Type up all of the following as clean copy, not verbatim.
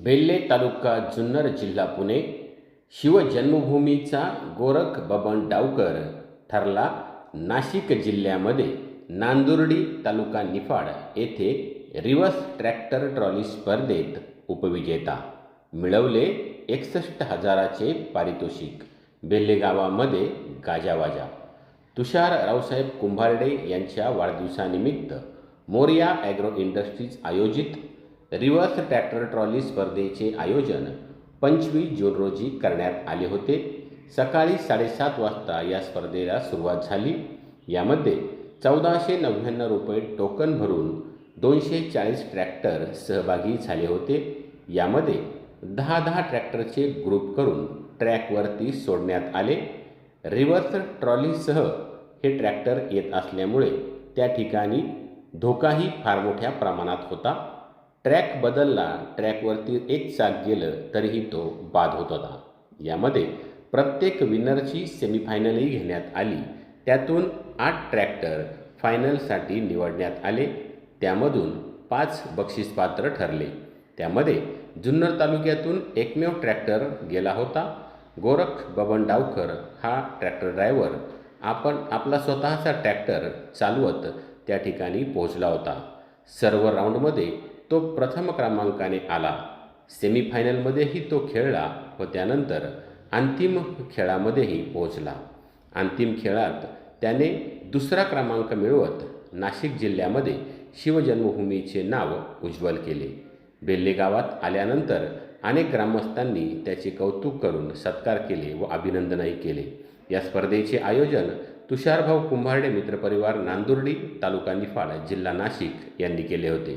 बेल्ले तालुका जुन्नर जिल्हा पुणे शिवजन्मभूमीचा गोरख बबन डावकर ठरला नाशिक जिल्ह्यामध्ये नांदुर्डी तालुका निफाड येथे रिवर्स ट्रॅक्टर ट्रॉली स्पर्धेत उपविजेता, मिळवले 61,000चे पारितोषिक। बेल्ले गावामध्ये गाजावाजा। तुषार रावसाहेब कुंभारडे यांच्या वाढदिवसानिमित्त मोरिया ॲग्रो इंडस्ट्रीज आयोजित रिवर्स ट्रॅक्टर ट्रॉली स्पर्धेचे आयोजन 25 जून रोजी करण्यात आले होते। सकाळी 7:30 वाजता या स्पर्धेला सुरुवात झाली। यामध्ये 1499 रुपये टोकन भरून 240 ट्रॅक्टर सहभागी झाले होते। यामध्ये 10 ट्रॅक्टरचे ग्रुप करून ट्रॅकवरती सोडण्यात आले। रिवर्स ट्रॉलीसह हे ट्रॅक्टर येत असल्यामुळे त्या ठिकाणी धोकाही फार मोठ्या प्रमाणात होता। ट्रॅक बदलला, ट्रॅकवरती एक चाक गेलं तरीही तो बाद होत होता। यामध्ये प्रत्येक विनरची सेमीफायनलही घेण्यात आली। त्यातून 8 ट्रॅक्टर फायनलसाठी निवडण्यात आले। त्यामधून 5 बक्षीसपात्र ठरले। त्यामध्ये जुन्नर तालुक्यातून एकमेव ट्रॅक्टर गेला होता। गोरख बबन डावकर हा ट्रॅक्टर ड्रायव्हर आपला स्वतःचा ट्रॅक्टर चालवत त्या ठिकाणी पोहोचला होता। सर्व राऊंडमध्ये तो प्रथम क्रमांकाने आला। सेमीफायनलमध्येही तो खेळला व त्यानंतर अंतिम खेळामध्येही पोहोचला। अंतिम खेळात त्याने दुसरा क्रमांक मिळवत नाशिक जिल्ह्यामध्ये शिवजन्मभूमीचे नाव उज्ज्वल केले। बेल्ले गावात आल्यानंतर अनेक ग्रामस्थांनी त्याचे कौतुक करून सत्कार केले व अभिनंदनही केले। या स्पर्धेचे आयोजन तुषारभाऊ कुंभारडे मित्रपरिवार नांदुर्डी तालुका निफाड जिल्हा नाशिक यांनी केले होते।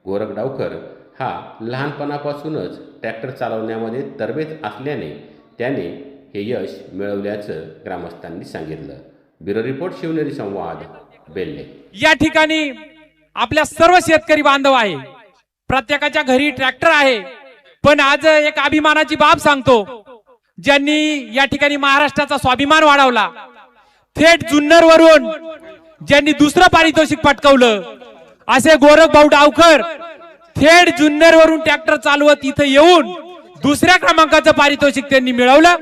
गोरख डावकर हा लहानपणापासूनच ट्रॅक्टर चालवण्यामध्ये तरबेज असल्याने त्याने हे यश मिळवल्याचं ग्रामस्थांनी सांगितलं। ब्युरो रिपोर्ट शिवनेरी संवाद बेल्ले। या ठिकाणी आपल्या सर्व शेतकरी बांधव आहे, प्रत्येकाच्या घरी ट्रॅक्टर आहे, पण आज एक अभिमानाची बाब सांगतो, ज्यांनी या ठिकाणी महाराष्ट्राचा स्वाभिमान वाढवला, थेट जुन्नर वरून ज्यांनी दुसरं पारितोषिक पटकावलं असे गोरख भाऊ डावकर थेट जुन्नर वरून ट्रॅक्टर चालवत इथे येऊन दुसऱ्या क्रमांकाचं पारितोषिक त्यांनी मिळवलं।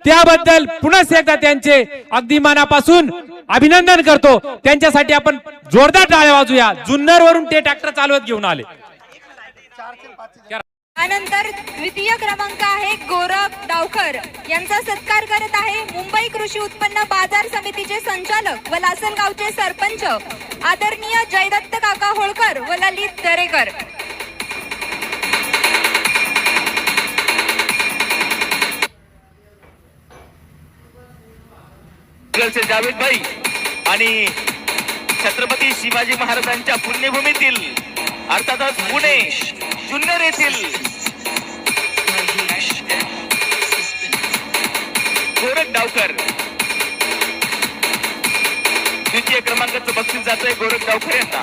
त्याबद्दल पुन्हा एकदा त्यांचे अगदी मनापासून अभिनंदन करतो। त्यांच्यासाठी आपण जोरदार टाळ्या वाजूया। जुन्नर वरून ते ट्रॅक्टर चालवत घेऊन आले। त्यानंतर द्वितीय क्रमांक आहे गोरख डावकर यांचा सत्कार करत आहे मुंबई कृषी उत्पन्न बाजार समितीचे संचालक व लासलगावचे सरपंच आदरणीय जयदत्त काका होळकर व ललित दरेकर। जावेद भाई आणि छत्रपती शिवाजी महाराजांच्या पुण्यभूमीतील अर्थातच पुणे जुन्नर येथील गोरख डावकर द्वितीय क्रमांकाचं बक्षीस जातोय गोरख डावकर यांना।